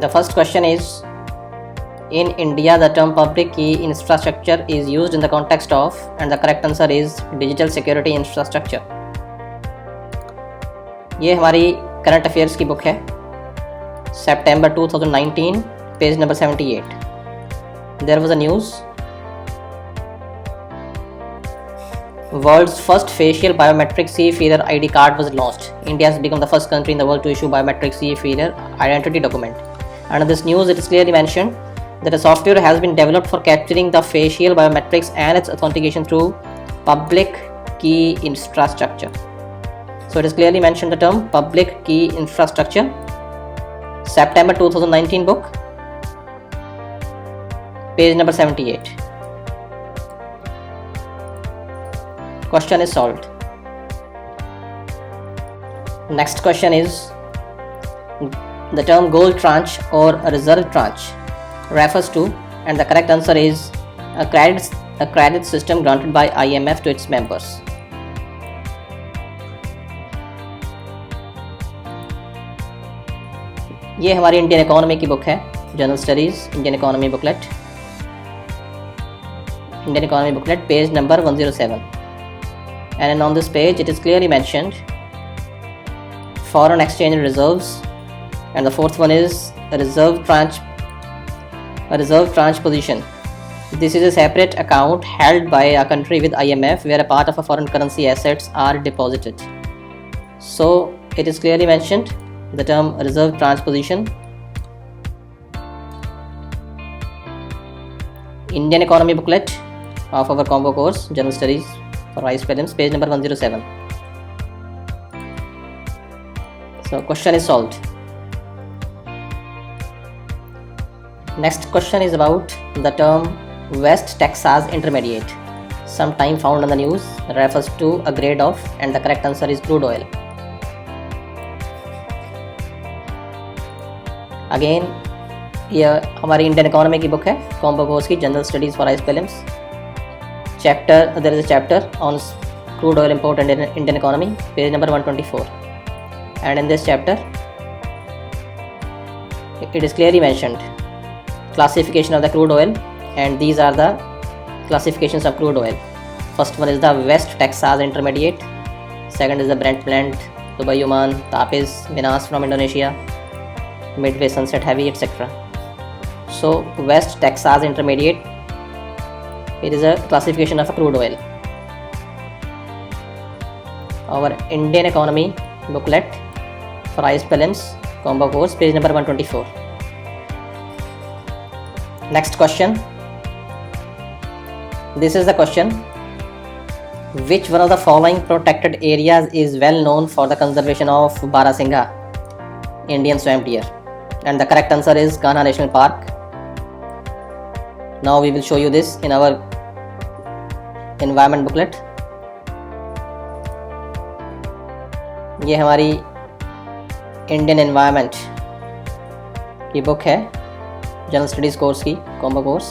The first question is, in India the term public key infrastructure is used in the context of, and the correct answer is digital security infrastructure. ये हमारी current affairs की book है, September 2019, page number 78. There was a news. World's first facial biometric C-Feeder ID card was launched. India has become the first country in the world to issue biometric C-Feeder identity document. And in this news, it is clearly mentioned that a software has been developed for capturing the facial biometrics and its authentication through public key infrastructure. So it is clearly mentioned the term public key infrastructure. September 2019 book, page number 78. Question is solved. Next question is, the term gold tranche or reserve tranche refers to, and the correct answer is a credit system granted by IMF to its members. ये हमारी Indian economy की book है, general studies Indian economy booklet, page number 107. And on this page it is clearly mentioned foreign exchange reserves, and the fourth one is a reserve tranche position. This is a separate account held by a country with IMF where a part of a foreign currency assets are deposited. So it is clearly mentioned the term reserve tranche position. Indian economy booklet of our combo course, general studies for vice prelims, page number 107. So question is solved. Next question is about the term West Texas Intermediate, sometime found in the news, refers to a grade of, and the correct answer is crude oil. Again, यह हमारी Indian economy की book है, combo course की, general studies for ice prelims. There is a chapter on crude oil import and Indian economy, page number 124. And in this chapter, it is clearly mentioned classification of the crude oil, and these are the classifications of crude oil. First one is the West Texas Intermediate. Second is the Brent Blend, Dubai Oman, Tapiz, Minas from Indonesia, Midway Sunset Heavy, etc. So West Texas Intermediate, it is a classification of a crude oil. Our Indian economy booklet for IAS prelims combo course, page number 124. Next question. This is the question: which one of the following protected areas is well known for the conservation of Barasingha, Indian swamp deer? And the correct answer is Kanha National Park. Now we will show you this in our environment booklet. ये हमारी Indian environment की book है, general studies course की, combo course,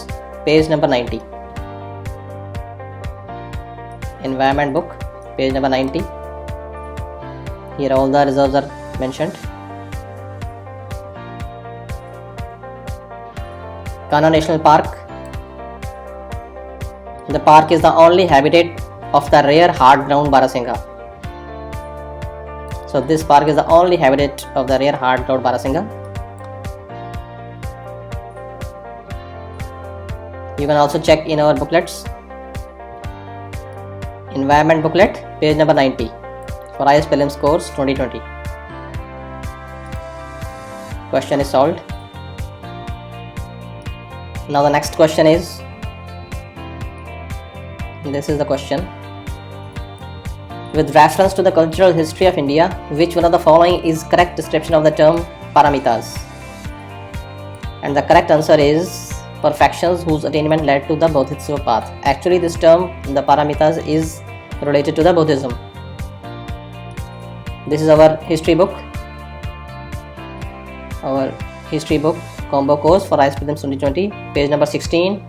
page number 90. Environment book, page number 90. Here all the reserves are mentioned. Kanha National Park. The park is the only habitat of the rare hard-ground Barasingha. So this park is the only habitat of the rare hard-ground Barasingha. You can also check in our booklets. Environment booklet, page number 90 for IAS prelims course 2020. Question is solved. Now the next question is, this is the question: with reference to the cultural history of India, which one of the following is correct description of the term paramitas? And the correct answer is perfections whose attainment led to the Bodhisattva path. Actually this term, the paramitas, is related to the Buddhism. This is our history book, combo course for IAS prelims 2020, page number 16.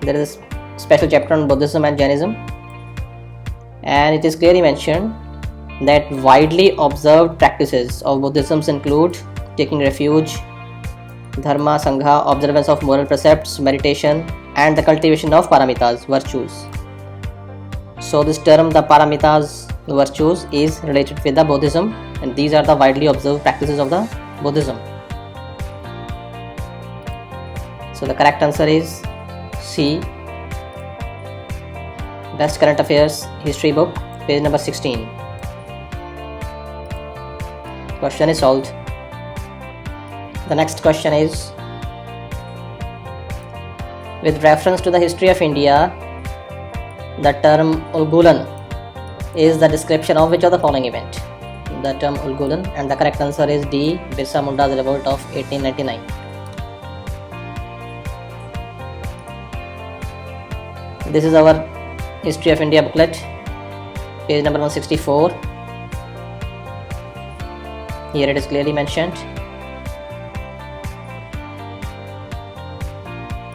There is a special chapter on Buddhism and Jainism, and it is clearly mentioned that widely observed practices of Buddhism include taking refuge, dharma, sangha, observance of moral precepts, meditation, and the cultivation of paramitas, virtues. So this term, the paramitas, virtues, is related with the Buddhism, and these are the widely observed practices of the Buddhism. So the correct answer is C. Best Current Affairs History book, page number 16. Question is solved. The next question is, with reference to the history of India, the term Ulgulan is the description of which of the following event? The term Ulgulan, and the correct answer is D. Birsa Munda's revolt of 1899. This is our History of India booklet, page number 164. Here it is clearly mentioned.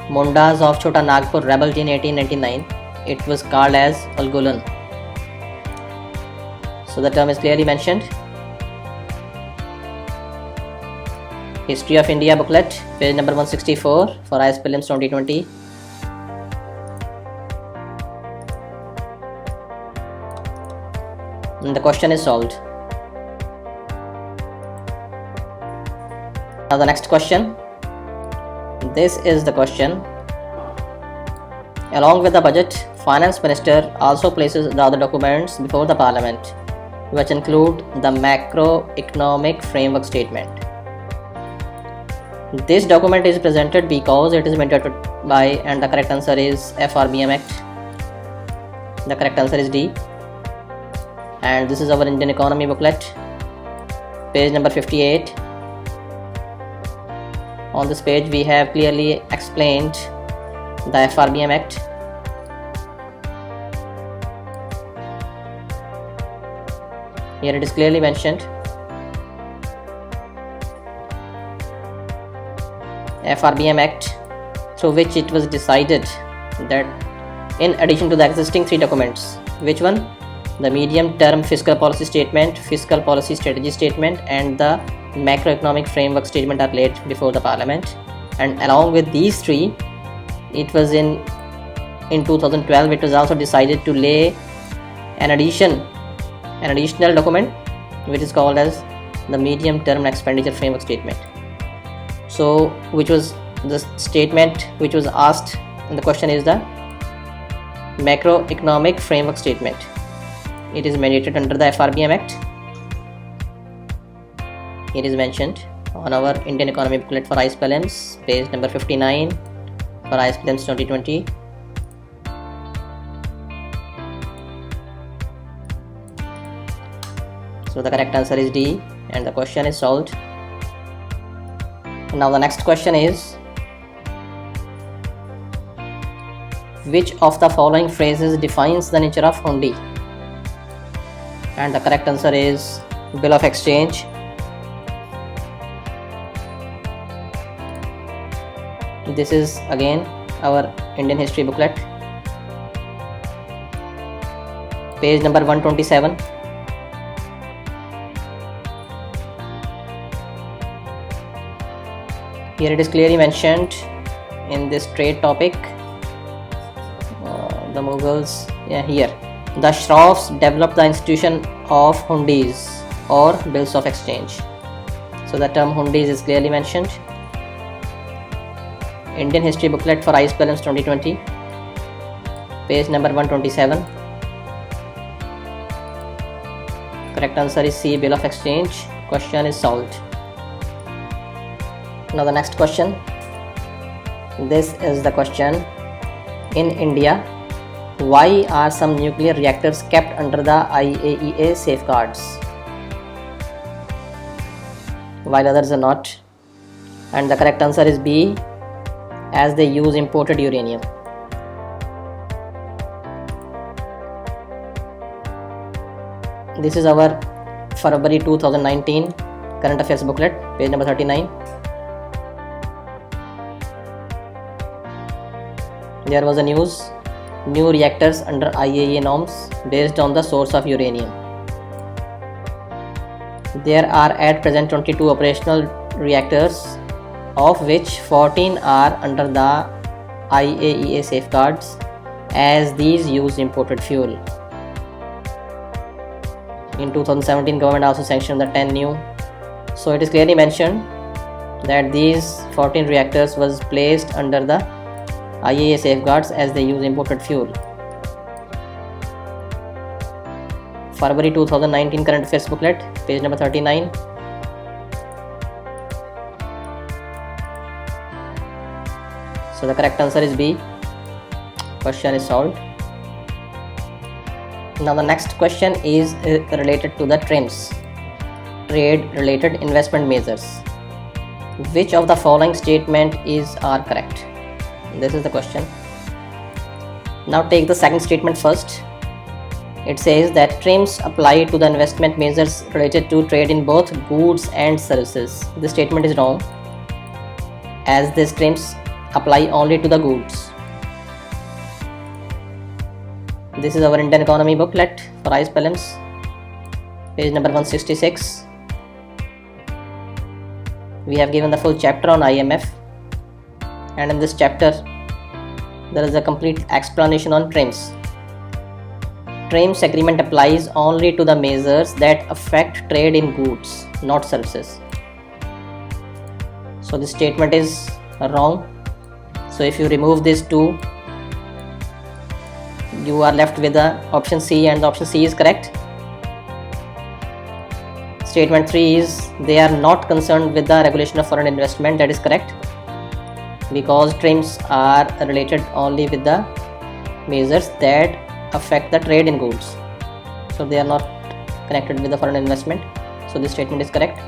Mundas of Chota Nagpur rebelled in 1899. It was called as Ulgulan. So the term is clearly mentioned. History of India booklet, page number 164 for IAS Prelims 2020. And the question is solved. Now the next question. This is the question. Along with the budget, Finance Minister also places the other documents before the Parliament, which include the Macroeconomic Framework Statement. This document is presented because it is mandated by, and the correct answer is FRBM Act. The correct answer is D. And this is our Indian Economy booklet, page number 58. On this page we have clearly explained the FRBM Act. Here it is clearly mentioned. FRBM Act, through which it was decided that in addition to the existing three documents, which one? The medium term fiscal policy statement, fiscal policy strategy statement, and the macroeconomic framework statement are laid before the Parliament. And along with these three, it was in 2012 it was also decided to lay an additional document which is called as the medium term expenditure framework statement. So which was the statement which was asked, and the question is the macroeconomic framework statement. It is mandated under the FRBM Act. It is mentioned on our Indian Economy booklet for IAS Prelims, page number 59 for IAS Prelims 2020. So the correct answer is D, and the question is solved. Now the next question is, which of the following phrases defines the nature of hundi? And the correct answer is Bill of Exchange. This is again our Indian History booklet, page number 127. Here it is clearly mentioned in this trade topic, the Mughals, here. The Shroffs developed the institution of hundis or bills of exchange. So the term hundis is clearly mentioned. Indian History booklet for IAS Prelims 2020, page number 127. Correct answer is C, Bill of Exchange. Question is solved. Now the next question. This is the question. In India, why are some nuclear reactors kept under the IAEA safeguards while others are not? And the correct answer is B, as they use imported uranium. This is our February 2019 Current Affairs booklet, page number 39. There was a news, new reactors under IAEA norms based on the source of uranium. There are at present 22 operational reactors, of which 14 are under the IAEA safeguards, as these use imported fuel. In 2017, government also sanctioned the 10 new. So it is clearly mentioned that these 14 reactors was placed under the IAEA safeguards as they use imported fuel. February 2019 current affairs booklet, page number 39. So the correct answer is B. Question is solved. Now the next question is related to the TRIMS, trade related investment measures. Which of the following statement are correct? This is the question. Now take the second statement first. It says that TRIMS apply to the investment measures related to trade in both goods and services. This statement is wrong, as these TRIMS apply only to the goods. This is our Indian economy booklet for ICE prelims, page number 166. We have given the full chapter on IMF, and in this chapter there is a complete explanation on TRIMS. TRIMS agreement applies only to the measures that affect trade in goods, not services. So this statement is wrong. So if you remove these two, you are left with the option C, and the option C is correct. Statement 3 is they are not concerned with the regulation of foreign investment. That is correct, because TRIMS are related only with the measures that affect the trade in goods, so they are not connected with the foreign investment. So this statement is correct,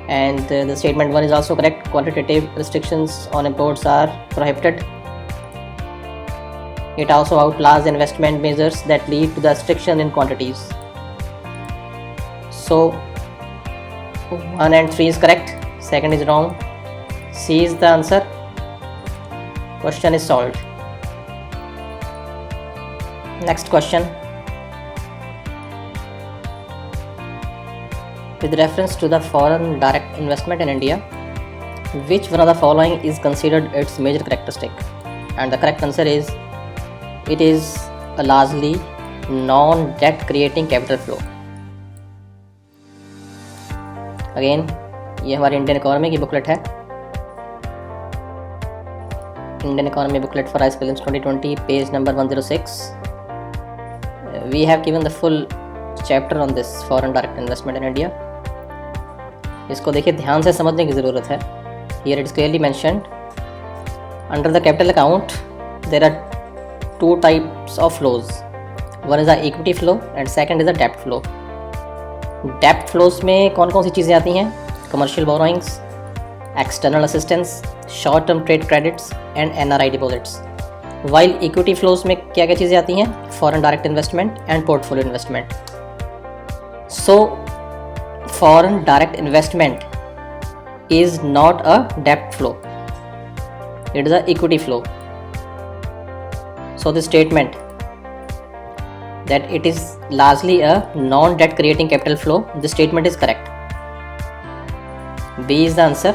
and the statement 1 is also correct. Quantitative restrictions on imports are prohibited. It also outlaws investment measures that lead to the restriction in quantities. So 1 and 3 is correct, second is wrong, C is the answer. Question is solved. Next question. With reference to the foreign direct investment in India, which one of the following is considered its major characteristic? And the correct answer is, it is a largely non-debt creating capital flow. Again ये हमारी Indian economy की booklet है, Indian economy booklet for ice prelims 2020, page number 106. We have given the full chapter on this foreign direct investment in India. इसको देखिए, ध्यान से समझने की ज़रूरत है. Here it is clearly mentioned, under the capital account there are two types of flows. One is the equity flow and second is the debt flow. डेप्ट flows में कौन कौन सी चीज़ें आती हैं? Commercial borrowings, external assistance, short term trade credits and NRI deposits. While equity flows में क्या क्या चीज़ें आती हैं? Foreign direct investment and portfolio investment. So foreign direct investment is not a डेप्ट flow, it is a equity flow. So this statement that it is largely a non-debt creating capital flow, this statement is correct. B is the answer.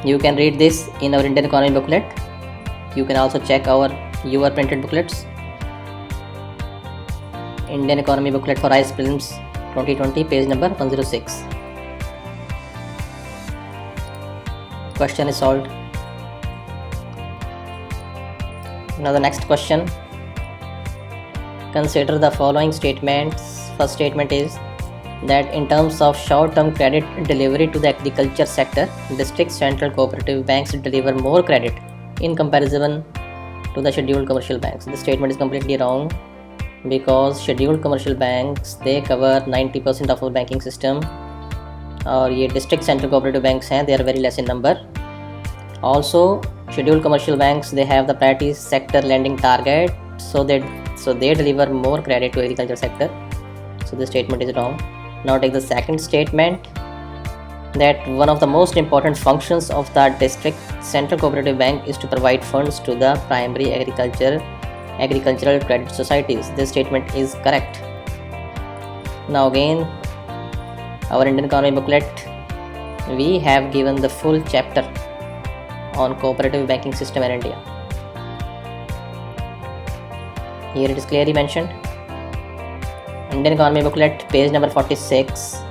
You can read this in our Indian economy booklet. You can also check your printed booklets. Indian economy booklet for ICE prelims 2020, page number 106. Question is solved. Now the next question. Consider the following statements. First statement is that in terms of short-term credit delivery to the agriculture sector, district central cooperative banks deliver more credit in comparison to the scheduled commercial banks. This statement is completely wrong, because scheduled commercial banks they cover 90% of our banking system, और ये district central cooperative banks हैं, they are very less in number. Also scheduled commercial banks they have the priority sector lending target, so they deliver more credit to agriculture sector. So this statement is wrong. Now take the second statement, that one of the most important functions of the district central cooperative bank is to provide funds to the primary agricultural credit societies. This statement is correct. Now again, our Indian economy booklet, we have given the full chapter on cooperative banking system in India. Here it is clearly mentioned. Indian economy booklet, page number 46.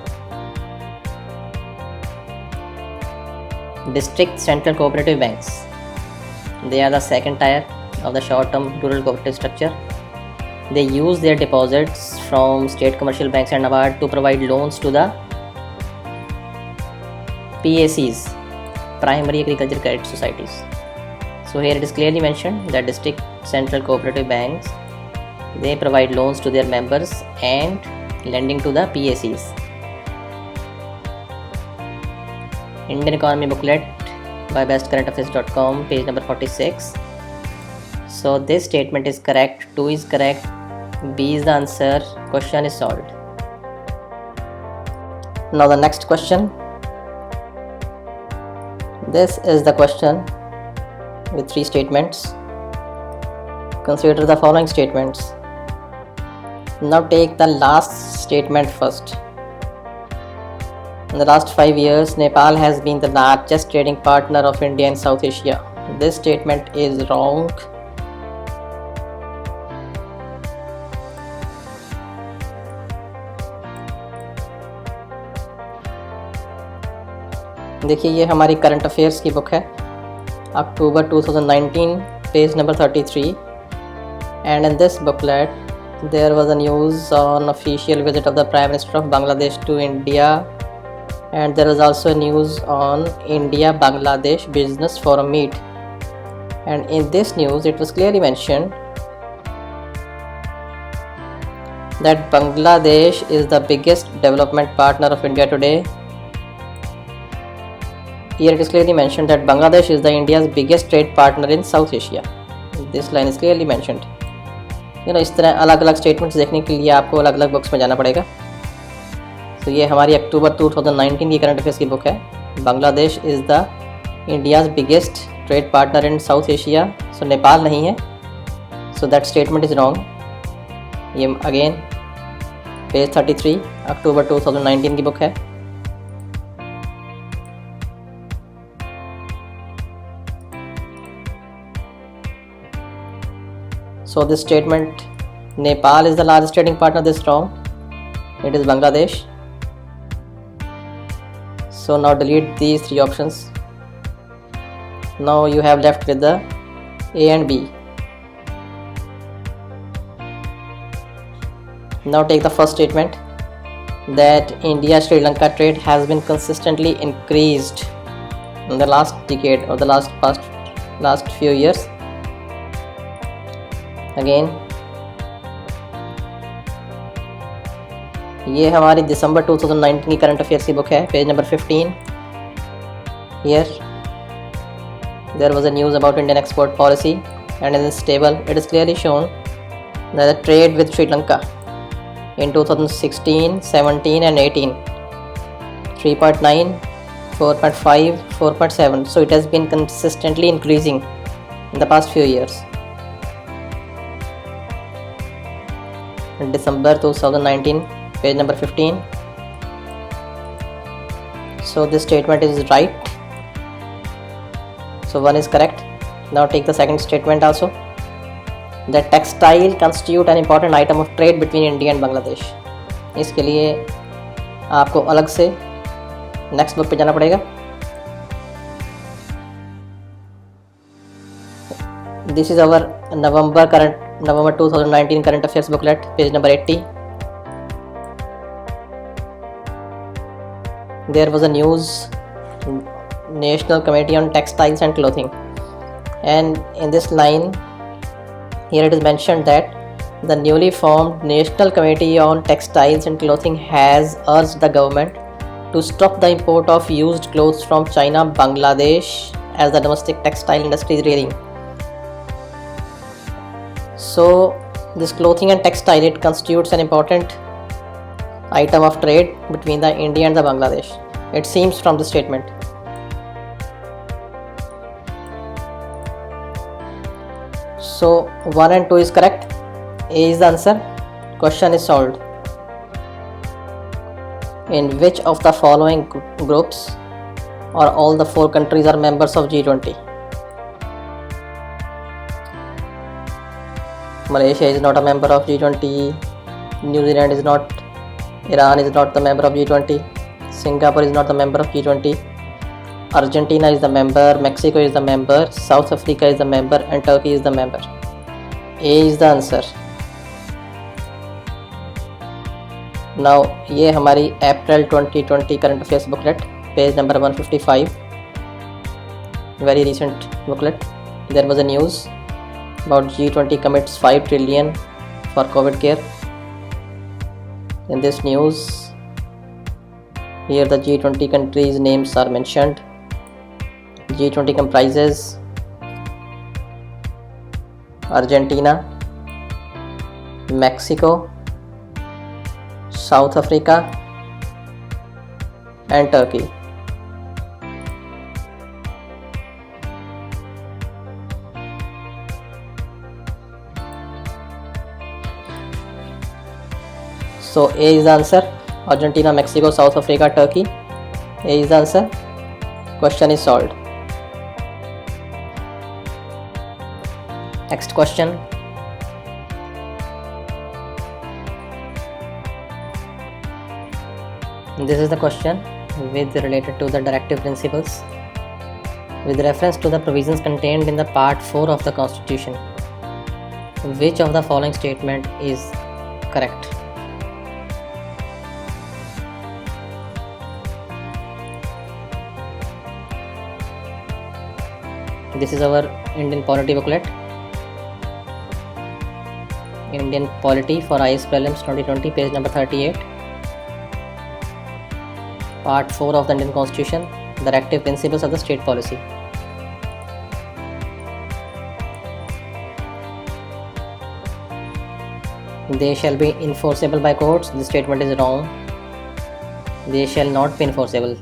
District central cooperative banks. They are the second tier of the short-term rural cooperative structure. They use their deposits from state commercial banks and NABARD to provide loans to the PACs, Primary Agriculture Credit Societies. So here it is clearly mentioned that district central cooperative banks, they provide loans to their members and lending to the PACs. Indian economy booklet by bestcurrentaffairs.com, page number 46. So this statement is correct, 2 is correct, B is the answer, question is solved. Now the next question. This is the question with 3 statements. Consider the following statements. Now take the last statement first. In the last 5 years, Nepal has been the largest trading partner of India in South Asia. This statement is wrong. देखिए ये हमारी current affairs की book है, अक्टूबर 2019, page number 33, and in this booklet there was a news on official visit of the Prime Minister of Bangladesh to India, and there was also news on India-Bangladesh Business Forum meet, and in this news it was clearly mentioned that Bangladesh is the biggest development partner of India today. Here it is clearly mentioned that Bangladesh is the India's biggest trade partner in South Asia. This line is clearly mentioned. इस तरह अलग अलग statements देखने के लिए आपको अलग अलग बुक्स में जाना पड़ेगा. तो ये हमारी अक्टूबर 2019 की करंट अफेयर्स की बुक है. Bangladesh is the India's biggest trade partner in South Asia. So Nepal नहीं है. So that statement is wrong. ये अगेन पेज 33 अक्टूबर 2019 की बुक है. So this statement, Nepal is the largest trading partner, this is wrong. It is Bangladesh. So now delete these 3 options. Now you have left with the A and B. Now take the first statement that India-Sri Lanka trade has been consistently increased in the last decade or the last few years. Again ये हमारी दिसंबर 2019 की current affairs की book है, page number 15. Here there was a news about Indian export policy, and in this table it is clearly shown that the trade with Sri Lanka in 2016, 17 and 18, 3.9, 4.5, 4.7. So it has been consistently increasing in the past few years. December 2019, page number 15. So this statement is right. So 1 is correct. Now take the second statement also. The textile constitute an important item of trade between India and Bangladesh. इसके लिए आपको अलग से next book पे जाना पड़ेगा. This is our November 2019 current affairs booklet, page number 80. There was a news, National Committee on Textiles and Clothing, and in this line here it is mentioned that the newly formed National Committee on Textiles and Clothing has urged the government to stop the import of used clothes from China, Bangladesh, as the domestic textile industry is rearing. So this clothing and textile, it constitutes an important item of trade between the India and the Bangladesh. It seems from the statement. So 1 and 2 is correct. A is the answer. Question is solved. In which of the following groups or all the 4 countries are members of G20? Malaysia is not a member of G20, New Zealand is not, Iran is not the member of G20, Singapore is not the member of G20, Argentina is the member, Mexico is the member, South Africa is the member and Turkey is the member. A is the answer. Now ये हमारी अप्रैल 2020 current affairs booklet, page number 155, very recent booklet. There was a news about G20 commits 5 trillion for COVID care. In this news, here the G20 countries' names are mentioned. G20 comprises Argentina, Mexico, South Africa and Turkey. So A is the answer. Argentina, Mexico, South Africa, Turkey. A is the answer. Question is solved. Next question. This is the question with related to the directive principles. With reference to the provisions contained in the part 4 of the Constitution, which of the following statement is correct? This is our Indian polity booklet. Indian polity for IAS prelims 2020, page number 38. Part 4 of the Indian Constitution, directive principles of the state policy. They shall be enforceable by courts. This statement is wrong. They shall not be enforceable.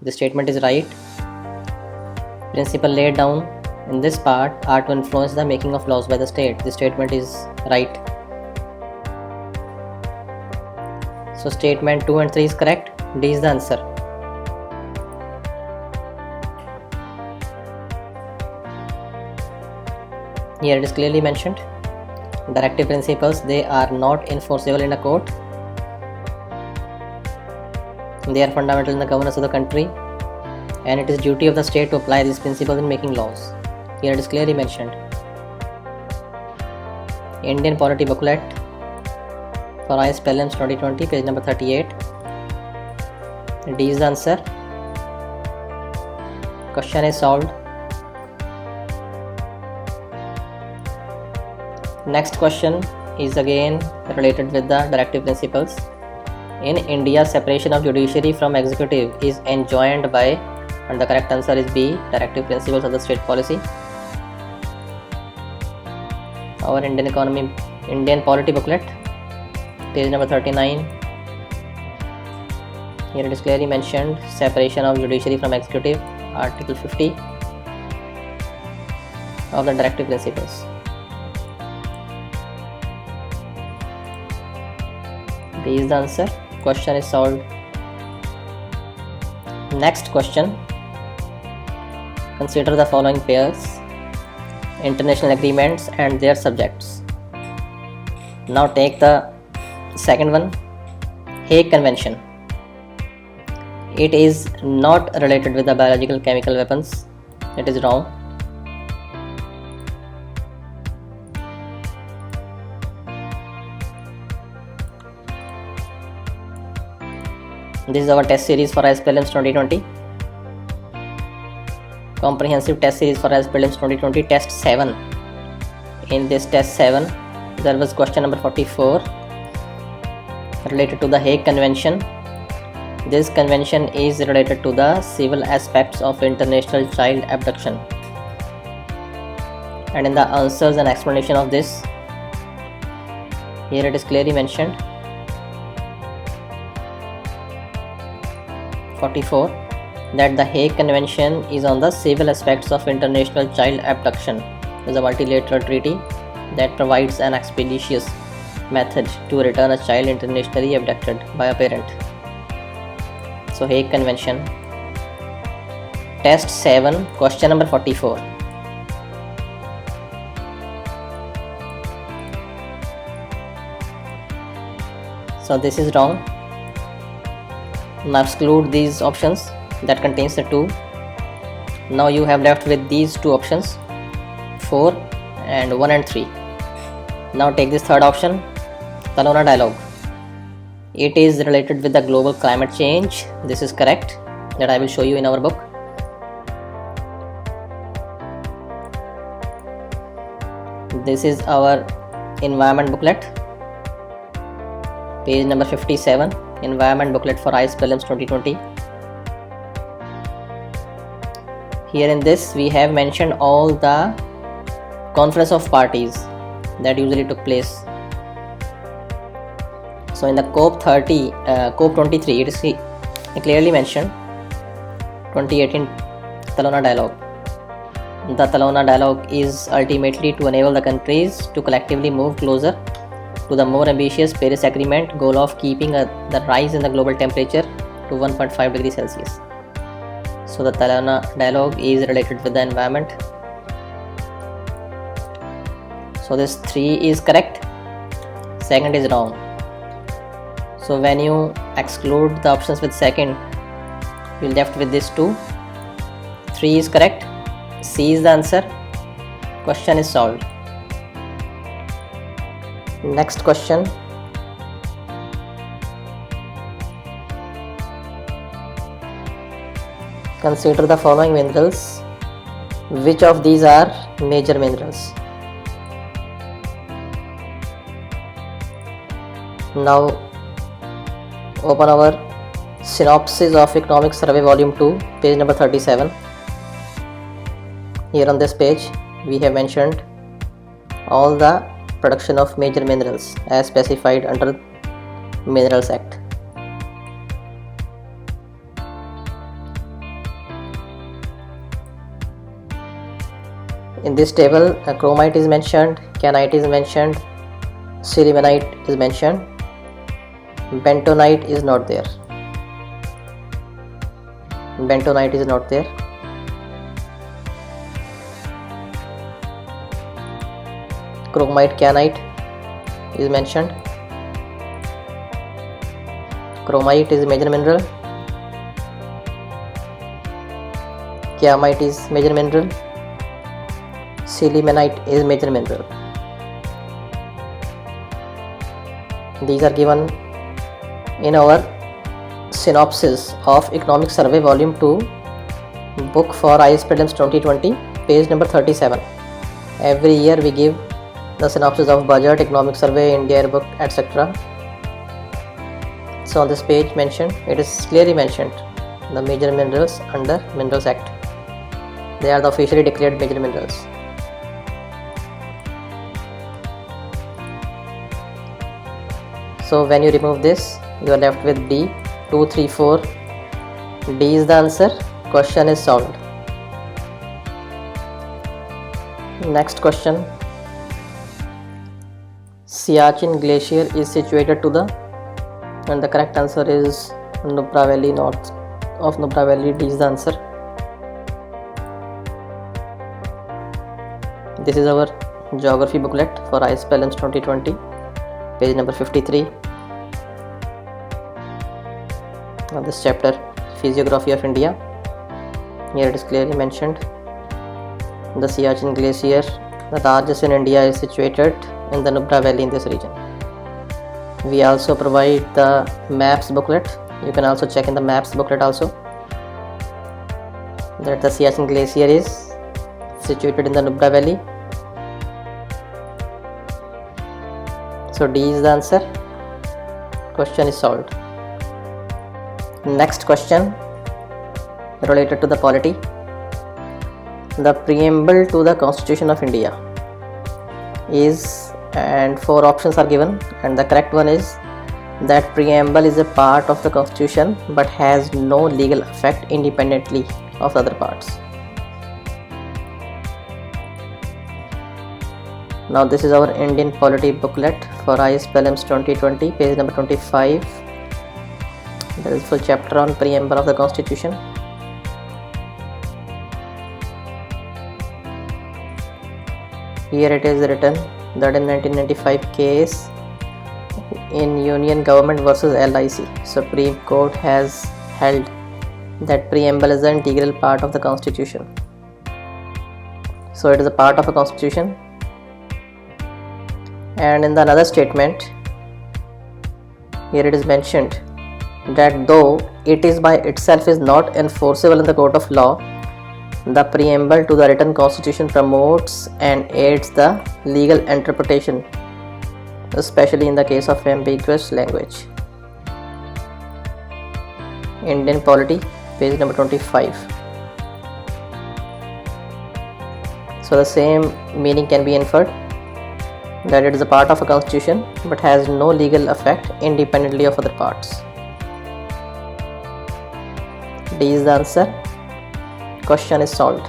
This statement is right. Principle laid down in this part are to influence the making of laws by the state. This statement is right. So statement 2 and 3 is correct. D is the answer. Here it is clearly mentioned. Directive principles, they are not enforceable in a court. They are fundamental in the governance of the country, and it is duty of the state to apply these principles in making laws. Here it is clearly mentioned. Indian polity booklet for IAS prelims 2020, page number 38. D is the answer. Question is solved. Next question is again related with the directive principles. In India, separation of judiciary from executive is enjoined by, and the correct answer is B, directive principles of the state policy. Our Indian polity booklet, page number 39. Here it is clearly mentioned, separation of judiciary from executive, article 50 of the directive principles. B is the answer. Question is solved. Next question. Consider the following pairs: international agreements and their subjects. Now take the second one, Hague Convention. It is not related with the biological chemical weapons. It is wrong. This is our test series for IAS prelims 2020. Comprehensive test series for IAS prelims 2020, test 7. In this test 7, there was question number 44 related to the Hague Convention. This convention is related to the civil aspects of international child abduction. And in the answers and explanation of this, here it is clearly mentioned. 44, that the Hague Convention is on the civil aspects of international child abduction. It is a multilateral treaty that provides an expeditious method to return a child internationally abducted by a parent. So Hague Convention. Test 7, question number 44. So this is wrong. Now exclude these options that contains the 2. Now you have left with these 2 options, 4 and 1 and 3. Now take this third option, Talona dialogue. It is related with the global climate change. This is correct, that I will show you in our book. This is our environment booklet, page number 57, environment booklet for IAS Prelims 2020. Here in this we have mentioned all the conference of parties that usually took place. So in the COP23 it is clearly mentioned 2018 Talona dialogue. The Talona dialogue is ultimately to enable the countries to collectively move closer to the more ambitious Paris Agreement goal of keeping the rise in the global temperature to 1.5 degrees Celsius. So the Talona dialogue is related with the environment. So this 3 is correct, second is wrong. So when you exclude the options with second, you are left with this 2. 3 is correct, C is the answer. Question is solved. Next question. Consider the following minerals. Which of these are major minerals? Now open our synopsis of Economic Survey Volume 2, page number 37. Here on this page we have mentioned all the production of major minerals as specified under Minerals Act. In this table, chromite is mentioned, kyanite is mentioned, sillimanite is mentioned, bentonite is not there. Bentonite is not there. Chromite, kyanite is mentioned. Chromite is a major mineral. Kyanite is major mineral. Sillimanite is major mineral. These are given in our synopsis of Economic Survey Volume 2 book for IAS Prelims 2020, page number 37. Every year we give the synopsis of budget, economic survey, India book, etc. So on this page mentioned, it is clearly mentioned the major minerals under Minerals Act. They are the officially declared major minerals. So when you remove this, you are left with D, 2, 3, 4. D is the answer. Question is solved. Next question. Siachen Glacier is situated to the, and the correct answer is Nubra Valley, north of Nubra Valley. D is the answer. This is our geography booklet for IAS Prelims 2020, page number 53. Now this chapter, Physiography of India. Here it is clearly mentioned the Siachen Glacier, the largest in India, is situated in the Nubra Valley in this region. We also provide the maps booklet. You can also check in the maps booklet also that the Siachen Glacier is situated in the Nubra Valley. So D is the answer. Question is solved. Next question related to the polity. The preamble to the Constitution of India is, and 4 options are given, and the correct one is that preamble is a part of the Constitution but has no legal effect independently of the other parts. Now this is our Indian polity booklet for IAS Prelims 2020, page number 25. There is full chapter on preamble of the Constitution. Here it is written that in 1995 case in Union Government versus LIC, Supreme Court has held that preamble is an integral part of the Constitution. So it is a part of a Constitution. And in the another statement, here it is mentioned that though it is by itself is not enforceable in the court of law, the preamble to the written Constitution promotes and aids the legal interpretation, especially in the case of ambiguous language. Indian Polity, page number 25. So the same meaning can be inferred, that it is a part of a constitution but has no legal effect independently of other parts. D is the answer. Question is solved.